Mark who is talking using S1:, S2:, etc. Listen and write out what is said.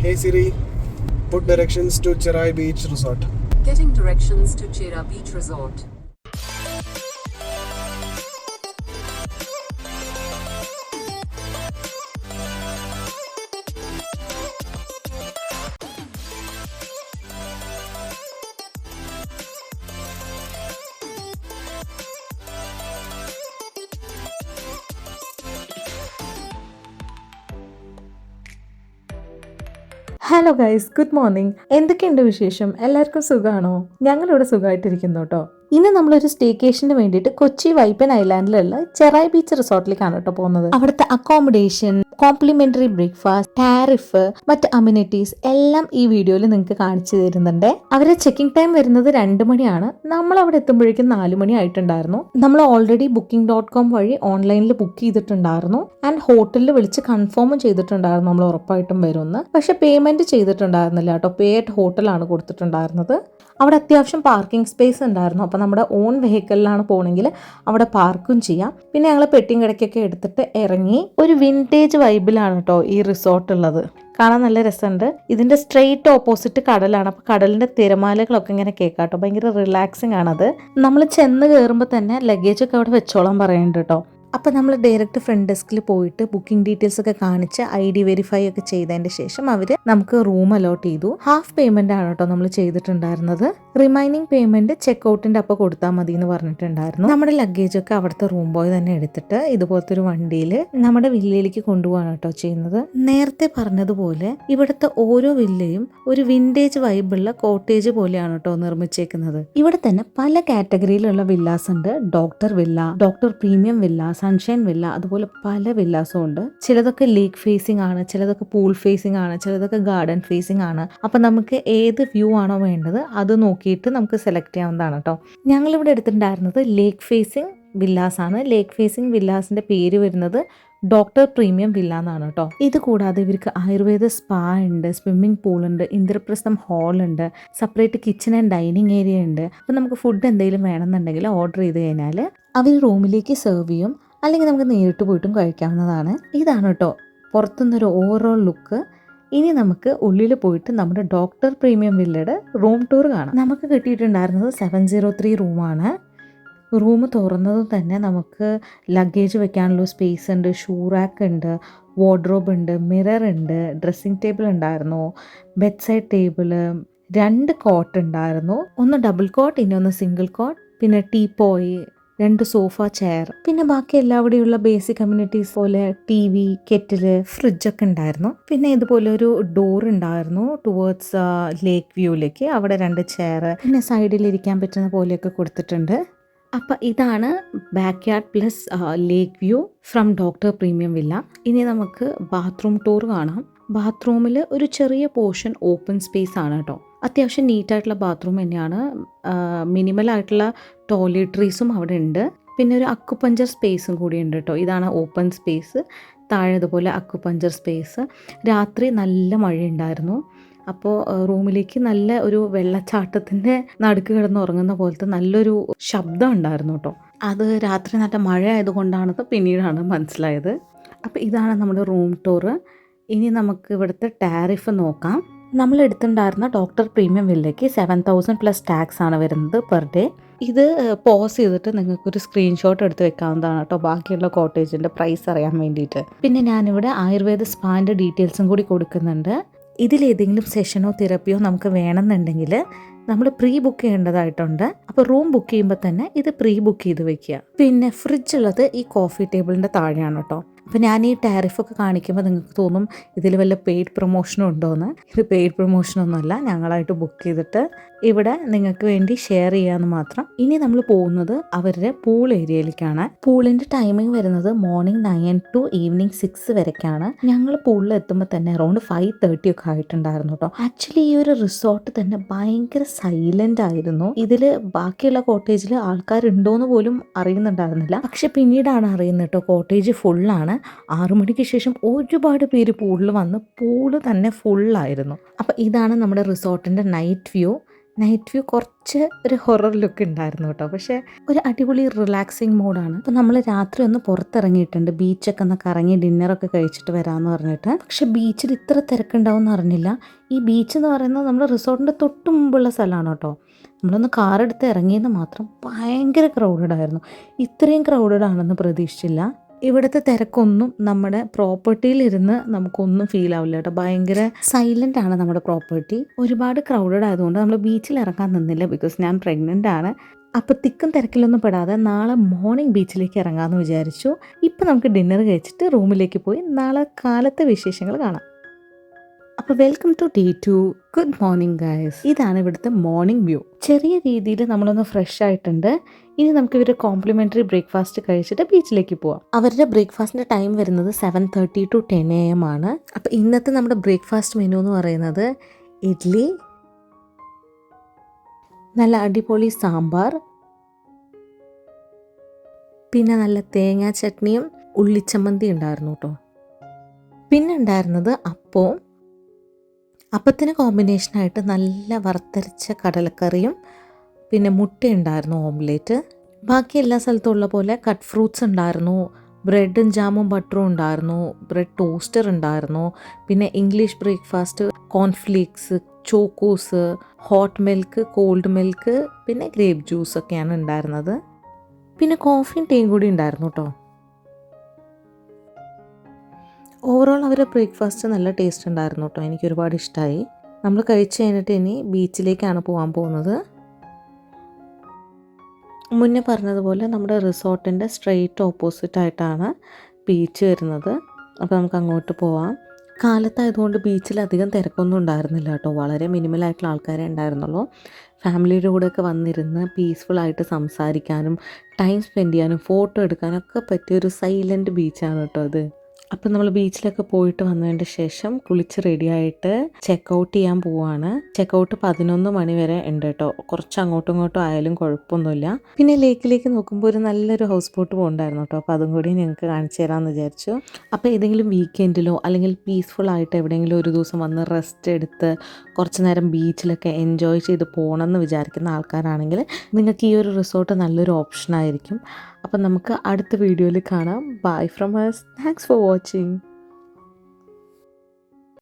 S1: Hey Siri, put directions to Cherai Beach Resort.
S2: Getting directions to Chera Beach Resort.
S3: Hello guys, good morning. എന്തൊക്കെയുണ്ട് വിശേഷം? എല്ലാവർക്കും സുഖമാണോ? ഞങ്ങളിവിടെ സുഖമായിട്ടിരിക്കുന്നു കേട്ടോ. ഇന്ന് നമ്മളൊരു സ്റ്റേക്കേഷന് വേണ്ടിയിട്ട് കൊച്ചി വൈപ്പൻ ഐലാൻഡിലുള്ള ചെറായി ബീച്ച് റിസോർട്ടിലേക്കാണ് കേട്ടോ പോകുന്നത്. അവിടുത്തെ അക്കോമഡേഷൻ, കോംപ്ലിമെന്ററി ബ്രേക്ക്ഫാസ്റ്റ്, ടാരിഫ്, മറ്റ് അമ്യൂണിറ്റീസ് എല്ലാം ഈ വീഡിയോയിൽ നിങ്ങൾക്ക് കാണിച്ചു തരുന്നുണ്ട്. അവരെ ചെക്കിംഗ് ടൈം വരുന്നത് 2 മണിയാണ്. നമ്മൾ അവിടെ എത്തുമ്പോഴേക്കും 4 മണി ആയിട്ടുണ്ടായിരുന്നു. നമ്മൾ ഓൾറെഡി booking.com വഴി ഓൺലൈനിൽ ബുക്ക് ചെയ്തിട്ടുണ്ടായിരുന്നു ആൻഡ് ഹോട്ടലിൽ വിളിച്ച് കൺഫേമും ചെയ്തിട്ടുണ്ടായിരുന്നു നമ്മൾ ഉറപ്പായിട്ടും വരുമെന്ന്. പക്ഷെ പേയ്മെന്റ് ചെയ്തിട്ടുണ്ടായിരുന്നില്ല കേട്ടോ. പേ അറ്റ് ഹോട്ടലാണ് കൊടുത്തിട്ടുണ്ടായിരുന്നത്. അവിടെ അത്യാവശ്യം പാർക്കിംഗ് സ്പേസ് ഉണ്ടായിരുന്നു. അപ്പോൾ നമ്മുടെ ഓൺ വെഹിക്കിളിലാണ് പോകണമെങ്കിൽ അവിടെ പാർക്കും ചെയ്യാം. പിന്നെ ഞങ്ങൾ പെട്ടിയും കിടക്കൊക്കെ എടുത്തിട്ട് ഇറങ്ങി. ഒരു വിൻറ്റേജ് വൈബിലാണ് കേട്ടോ ഈ റിസോർട്ട് ഉള്ളത്. കാണാൻ നല്ല രസമുണ്ട്. ഇതിൻ്റെ സ്ട്രെയിറ്റ് ഓപ്പോസിറ്റ് കടലാണ്. അപ്പോൾ കടലിൻ്റെ തിരമാലകളൊക്കെ ഇങ്ങനെ കേൾക്കാട്ടോ. ഭയങ്കര റിലാക്സിങ് ആണത്. നമ്മൾ ചെന്ന് കയറുമ്പോൾ തന്നെ ലഗേജൊക്കെ അവിടെ വെച്ചോളാൻ പറയുന്നുണ്ട് കേട്ടോ. അപ്പോൾ നമ്മൾ ഡയറക്റ്റ് ഫ്രണ്ട് ഡെസ്കിൽ പോയിട്ട് ബുക്കിംഗ് ഡീറ്റെയിൽസ് ഒക്കെ കാണിച്ച് ID വെരിഫൈ ഒക്കെ ചെയ്തതിൻ്റെ ശേഷം അവർ നമുക്ക് റൂം അലോട്ട് ചെയ്തു. ഹാഫ് പേയ്മെൻ്റ് ആണ് കേട്ടോ നമ്മൾ ചെയ്തിട്ടുണ്ടായിരുന്നത്. റിമൈനിങ് പേയ്മെൻറ്റ് ചെക്ക് അപ്പോൾ കൊടുത്താൽ മതി എന്ന് പറഞ്ഞിട്ടുണ്ടായിരുന്നു. നമ്മുടെ ലഗേജൊക്കെ അവിടുത്തെ റൂം ബോയ് തന്നെ എടുത്തിട്ട് ഇതുപോലത്തെ ഒരു വണ്ടിയിൽ നമ്മുടെ വില്ലയിലേക്ക് കൊണ്ടുപോകാണ് കേട്ടോ ചെയ്യുന്നത്. നേരത്തെ പറഞ്ഞതുപോലെ ഇവിടുത്തെ ഓരോ വില്ലയും ഒരു വിൻറ്റേജ് വൈബുള്ള കോട്ടേജ് പോലെയാണ് കേട്ടോ നിർമ്മിച്ചേക്കുന്നത്. ഇവിടെ തന്നെ പല കാറ്റഗറിയിലുള്ള വില്ലാസ് ഉണ്ട്. Doctor villa, doctor premium villa, sunshine villa, അതുപോലെ പല വില്ലാസും ഉണ്ട്. ചിലതൊക്കെ ലേക്ക് ഫേസിംഗ് ആണ്, ചിലതൊക്കെ പൂൾ ഫേസിംഗ് ആണ്, ചിലതൊക്കെ ഗാർഡൻ ഫേസിംഗ് ആണ്. അപ്പം നമുക്ക് ഏത് വ്യൂ ആണോ വേണ്ടത് അത് നോക്കിയിട്ട് നമുക്ക് സെലക്ട് ചെയ്യാവുന്നതാണ് കേട്ടോ. ഞങ്ങളിവിടെ എടുത്തിട്ടുണ്ടായിരുന്നത് ലേക്ക് ഫേസിംഗ് വില്ലാസ് ആണ്. ലേക്ക് ഫേസിംഗ് വില്ലാസിന്റെ പേര് വരുന്നത് ഡോക്ടർ പ്രീമിയം വില്ല എന്നാണ് കേട്ടോ. ഇത് കൂടാതെ ഇവർക്ക് ആയുർവേദ സ്പാ ഉണ്ട്, സ്വിമ്മിംഗ് പൂൾ ഉണ്ട്, ഇന്ദ്രപ്രസ്ഥം ഹാൾ ഉണ്ട്, separate kitchen and dining area ഉണ്ട്. അപ്പം നമുക്ക് ഫുഡ് എന്തെങ്കിലും വേണമെന്നുണ്ടെങ്കിൽ ഓർഡർ ചെയ്ത് കഴിഞ്ഞാൽ അവർ റൂമിലേക്ക് സെർവ് ചെയ്യും. അല്ലെങ്കിൽ നമുക്ക് നേരിട്ട് പോയിട്ടും കഴിക്കാവുന്നതാണ്. ഇതാണ് കേട്ടോ പുറത്തുനിന്നൊരു ഓവറോൾ ലുക്ക്. ഇനി നമുക്ക് ഉള്ളിൽ പോയിട്ട് നമ്മുടെ ഡോക്ടർ പ്രീമിയം വില്ലയുടെ റൂം ടൂർ കാണാം. നമുക്ക് കിട്ടിയിട്ടുണ്ടായിരുന്നത് 703 റൂമാണ്. റൂം തുറന്നതും തന്നെ നമുക്ക് ലഗേജ് വെക്കാനുള്ള സ്പേസ് ഉണ്ട്, ഷൂ റാക്ക് ഉണ്ട്, വാർഡ്രോബ് ഉണ്ട്, മിറർ ഉണ്ട്, ഡ്രസ്സിംഗ് ടേബിൾ ഉണ്ടായിരുന്നു, ബെഡ് സൈഡ് ടേബിള്, 2 കോട്ട് ഉണ്ടായിരുന്നു. ഒന്ന് ഡബിൾ കോട്ട്, ഇനി ഒന്ന് സിംഗിൾ കോട്ട്, പിന്നെ ടീപ്പോയ്, 2 സോഫ ചെയർ, പിന്നെ ബാക്കി എല്ലാവിടെയുള്ള ബേസിക് കമ്മ്യൂണിറ്റീസ് പോലെ TV, കെറ്റില്, ഫ്രിഡ്ജൊക്കെ ഉണ്ടായിരുന്നു. പിന്നെ ഇതുപോലെ ഒരു ഡോർ ഉണ്ടായിരുന്നു ടുവേർഡ്സ് ലേക്ക് വ്യൂയിലേക്ക്. അവിടെ 2 ചെയർ, പിന്നെ സൈഡിൽ ഇരിക്കാൻ പറ്റുന്ന പോലെയൊക്കെ കൊടുത്തിട്ടുണ്ട്. അപ്പം ഇതാണ് back yard plus lake view from doctor premium villa. ഇനി നമുക്ക് ബാത്റൂം ടൂർ കാണാം. ബാത്റൂമിൽ ഒരു ചെറിയ പോർഷൻ ഓപ്പൺ സ്പേസ് ആണ് കേട്ടോ. അത്യാവശ്യം നീറ്റായിട്ടുള്ള ബാത്റൂം തന്നെയാണ്. മിനിമലായിട്ടുള്ള ടോയ്ലറ്ററീസും അവിടെ ഉണ്ട്. പിന്നെ ഒരു അക്കുപഞ്ചർ സ്പേസും കൂടി ഉണ്ട് കേട്ടോ. ഇതാണ് ഓപ്പൺ സ്പേസ്. താഴെ ഇതുപോലെ അക്കുപഞ്ചർ സ്പേസ്. രാത്രി നല്ല മഴയുണ്ടായിരുന്നു. അപ്പോൾ റൂമിലേക്ക് നല്ല ഒരു വെള്ളച്ചാട്ടത്തിൻ്റെ നടുക്ക് കിടന്ന് ഉറങ്ങുന്ന പോലത്തെ നല്ലൊരു ശബ്ദം ഉണ്ടായിരുന്നു കേട്ടോ. അത് രാത്രി നല്ല മഴ ആയതുകൊണ്ടാണെന്ന് പിന്നീടാണ് മനസ്സിലായത്. അപ്പോൾ ഇതാണ് നമ്മുടെ റൂം ടൂറ്. ഇനി നമുക്ക് ഇവിടുത്തെ ടാരിഫ് നോക്കാം. നമ്മൾ എടുത്തിട്ടുണ്ടായിരുന്ന ഡോക്ടർ പ്രീമിയം വില്ലയ്ക്ക് 7000 പ്ലസ് ടാക്സ് ആണ് വരുന്നത് പെർ ഡേ. ഇത് പോസ് ചെയ്തിട്ട് നിങ്ങൾക്കൊരു സ്ക്രീൻഷോട്ട് എടുത്ത് വെക്കാവുന്നതാണ് കേട്ടോ, ബാക്കിയുള്ള കോട്ടേജിൻ്റെ പ്രൈസ് അറിയാൻ വേണ്ടിയിട്ട്. പിന്നെ ഞാനിവിടെ ആയുർവേദ സ്പാൻ്റെ ഡീറ്റെയിൽസും കൂടി കൊടുക്കുന്നുണ്ട്. ഇതിലേതെങ്കിലും സെഷനോ തെറപ്പിയോ നമുക്ക് വേണമെന്നുണ്ടെങ്കിൽ നമ്മൾ പ്രീ ബുക്ക് ചെയ്യേണ്ടതായിട്ടുണ്ട്. അപ്പോൾ റൂം ബുക്ക് ചെയ്യുമ്പോൾ തന്നെ ഇത് പ്രീ ബുക്ക് ചെയ്ത് വെക്കുക. പിന്നെ ഫ്രിഡ്ജ് ഉള്ളത് ഈ കോഫി ടേബിളിൻ്റെ താഴെയാണ് കേട്ടോ. അപ്പോൾ ഞാൻ ഈ ടാരിഫൊക്കെ കാണിക്കുമ്പോൾ നിങ്ങൾക്ക് തോന്നും ഇതിൽ വല്ല പെയ്ഡ് പ്രൊമോഷനും ഉണ്ടോയെന്ന്. ഇത് പെയ്ഡ് പ്രൊമോഷനൊന്നുമല്ല, ഞങ്ങളായിട്ട് ബുക്ക് ചെയ്തിട്ട് ഇവിടെ നിങ്ങൾക്ക് വേണ്ടി ഷെയർ ചെയ്യാമെന്ന് മാത്രം. ഇനി നമ്മൾ പോകുന്നത് അവരുടെ പൂൾ ഏരിയയിലേക്കാണ്. പൂളിൻ്റെ ടൈമിംഗ് വരുന്നത് മോർണിംഗ് 9 to ഈവനിങ് 6 വരെക്കാണ്. ഞങ്ങൾ പൂളിൽ എത്തുമ്പോൾ തന്നെ അറൗണ്ട് 5:30 ഒക്കെ ആയിട്ടുണ്ടായിരുന്നു കേട്ടോ. ആക്ച്വലി ഈ ഒരു റിസോർട്ട് തന്നെ ഭയങ്കര സൈലൻ്റ് ആയിരുന്നു. ഇതിൽ ബാക്കിയുള്ള കോട്ടേജിൽ ആൾക്കാരുണ്ടോയെന്ന് പോലും അറിയുന്നുണ്ടായിരുന്നില്ല. പക്ഷെ പിന്നീടാണ് അറിയുന്നത് കേട്ടോ, കോട്ടേജ് ഫുള്ളാണ്. 6 മണിക്ക് ശേഷം ഒരുപാട് പേര് പൂളിൽ വന്ന് പൂള് തന്നെ ഫുള്ളായിരുന്നു. അപ്പോൾ ഇതാണ് നമ്മുടെ റിസോർട്ടിൻ്റെ നൈറ്റ് വ്യൂ. നൈറ്റ് വ്യൂ കുറച്ച് ഒരു ഹൊറർ ലുക്ക് ഉണ്ടായിരുന്നു കേട്ടോ, പക്ഷേ ഒരു അടിപൊളി റിലാക്സിങ് മോഡാണ്. അപ്പോൾ നമ്മൾ രാത്രി ഒന്ന് പുറത്തിറങ്ങിയിട്ടുണ്ട്, ബീച്ചൊക്കെ ഒന്ന് കറങ്ങി ഡിന്നറൊക്കെ കഴിച്ചിട്ട് വരാമെന്ന് പറഞ്ഞിട്ട്. പക്ഷെ ബീച്ചിൽ ഇത്ര തിരക്കുണ്ടാവും എന്ന് അറിഞ്ഞില്ല. ഈ ബീച്ച് എന്ന് പറയുന്നത് നമ്മുടെ റിസോർട്ടിൻ്റെ തൊട്ട് മുമ്പുള്ള സ്ഥലമാണ് കേട്ടോ. നമ്മളൊന്ന് കാറെടുത്ത് ഇറങ്ങിയെന്ന് മാത്രം ഭയങ്കര ക്രൗഡഡ് ആയിരുന്നു. ഇത്രയും ക്രൗഡഡ് ആണെന്ന് പ്രതീക്ഷിച്ചില്ല. ഇവിടുത്തെ തിരക്കൊന്നും നമ്മുടെ പ്രോപ്പർട്ടിയിലിരുന്ന് നമുക്കൊന്നും ഫീൽ ആവില്ല കേട്ടോ. ഭയങ്കര സൈലൻ്റ് ആണ് നമ്മുടെ പ്രോപ്പർട്ടി. ഒരുപാട് ക്രൗഡഡ് ആയതുകൊണ്ട് നമ്മൾ ബീച്ചിൽ ഇറങ്ങാൻ നിന്നില്ല, ബിക്കോസ് ഞാൻ പ്രഗ്നൻ്റ് ആണ്. അപ്പോൾ തിക്കും തിരക്കിലൊന്നും പെടാതെ നാളെ മോർണിംഗ് ബീച്ചിലേക്ക് ഇറങ്ങാമെന്ന് വിചാരിച്ചു. ഇപ്പം നമുക്ക് ഡിന്നർ കഴിച്ചിട്ട് റൂമിലേക്ക് പോയി നാളെ കാലത്തെ വിശേഷങ്ങൾ കാണാം. അപ്പോൾ welcome to day 2. Good morning guys. ഇതാണ് ഇവിടുത്തെ മോർണിംഗ് വ്യൂ. ചെറിയ രീതിയിൽ നമ്മളൊന്ന് ഫ്രഷ് ആയിട്ടുണ്ട്. ഇനി നമുക്ക് ഇവരുടെ കോംപ്ലിമെൻ്ററി ബ്രേക്ക്ഫാസ്റ്റ് കഴിച്ചിട്ട് ബീച്ചിലേക്ക് പോവാം. അവരുടെ ബ്രേക്ക്ഫാസ്റ്റിൻ്റെ ടൈം വരുന്നത് 7:30 to 10 AM ആണ്. അപ്പോൾ ഇന്നത്തെ നമ്മുടെ ബ്രേക്ക്ഫാസ്റ്റ് മെനു എന്ന് പറയുന്നത് ഇഡ്ഡലി, നല്ല അടിപൊളി സാമ്പാർ, പിന്നെ നല്ല തേങ്ങാ ചട്നിയും ഉള്ളിച്ചമ്മന്തി ഉണ്ടായിരുന്നു കേട്ടോ. പിന്നെ ഉണ്ടായിരുന്നത് അപ്പവും, അപ്പത്തിന് കോമ്പിനേഷനായിട്ട് നല്ല വറുത്തരച്ച കടലക്കറിയും പിന്നെ മുട്ട ഉണ്ടായിരുന്നു, ഓംലേറ്റ്. ബാക്കി എല്ലാ സ്ഥലത്തും ഉള്ള പോലെ കട്ട് ഫ്രൂട്ട്സ് ഉണ്ടായിരുന്നു, ബ്രെഡും ജാമും ബട്ടറും ഉണ്ടായിരുന്നു, ബ്രെഡ് ടോസ്റ്റർ ഉണ്ടായിരുന്നു, പിന്നെ English breakfast cornflakes, Chocos, hot milk, cold milk, പിന്നെ ഗ്രേപ്പ് ജ്യൂസൊക്കെയാണ് ഉണ്ടായിരുന്നത്. പിന്നെ കോഫിയും ടീയും കൂടി ഉണ്ടായിരുന്നു കേട്ടോ. ഓവറോൾ അവരുടെ ബ്രേക്ക്ഫാസ്റ്റ് നല്ല ടേസ്റ്റ് ഉണ്ടായിരുന്നു കേട്ടോ, എനിക്ക് ഒരുപാട് ഇഷ്ടമായി. നമ്മൾ കഴിച്ച് കഴിഞ്ഞിട്ട് ഇനി ബീച്ചിലേക്കാണ് പോകാൻ പോകുന്നത്. മുന്നേ പറഞ്ഞതുപോലെ നമ്മുടെ റിസോർട്ടിൻ്റെ സ്ട്രെയിറ്റ് ഓപ്പോസിറ്റ് ആയിട്ടാണ് ബീച്ച് വരുന്നത്. അപ്പോൾ നമുക്ക് അങ്ങോട്ട് പോവാം. കാലത്തായതുകൊണ്ട് ബീച്ചിൽ അധികം തിരക്കൊന്നും ഉണ്ടായിരുന്നില്ല കേട്ടോ, വളരെ മിനിമലായിട്ടുള്ള ആൾക്കാരെ ഉണ്ടായിരുന്നുള്ളൂ. ഫാമിലിയുടെ കൂടെയൊക്കെ വന്നിരുന്ന് പീസ്ഫുള്ളായിട്ട് സംസാരിക്കാനും ടൈം സ്പെൻഡ് ചെയ്യാനും ഫോട്ടോ എടുക്കാനൊക്കെ പറ്റിയൊരു സൈലൻറ്റ് ബീച്ചാണ് കേട്ടോ ഇത്. അപ്പം നമ്മൾ ബീച്ചിലൊക്കെ പോയിട്ട് വന്നതിൻ്റെ ശേഷം കുളിച്ച് റെഡിയായിട്ട് ചെക്കൗട്ട് ചെയ്യാൻ പോവാണ്. ചെക്കൗട്ട് 11 മണി വരെ ഉണ്ട് കേട്ടോ, കുറച്ച് അങ്ങോട്ടും ഇങ്ങോട്ടും ആയാലും കുഴപ്പമൊന്നുമില്ല. പിന്നെ ലേക്കിലേക്ക് നോക്കുമ്പോൾ ഒരു നല്ലൊരു ഹൗസ് ബോട്ട് പോകുന്നുണ്ടായിരുന്നു കേട്ടോ, അപ്പോൾ അതും കൂടി ഞങ്ങൾക്ക് കാണിച്ചു തരാമെന്ന് വിചാരിച്ചു. അപ്പോൾ ഏതെങ്കിലും വീക്കെൻഡിലോ അല്ലെങ്കിൽ പീസ്ഫുൾ ആയിട്ട് എവിടെയെങ്കിലും ഒരു ദിവസം വന്ന് റെസ്റ്റ് എടുത്ത് കുറച്ച് നേരം ബീച്ചിലൊക്കെ എൻജോയ് ചെയ്ത് പോകണമെന്ന് വിചാരിക്കുന്ന ആൾക്കാരാണെങ്കിൽ നിങ്ങൾക്ക് ഈ ഒരു റിസോർട്ട് നല്ലൊരു ഓപ്ഷനായിരിക്കും. അപ്പം നമുക്ക് അടുത്ത വീഡിയോയിൽ കാണാം. Bye from us. Thanks for watching.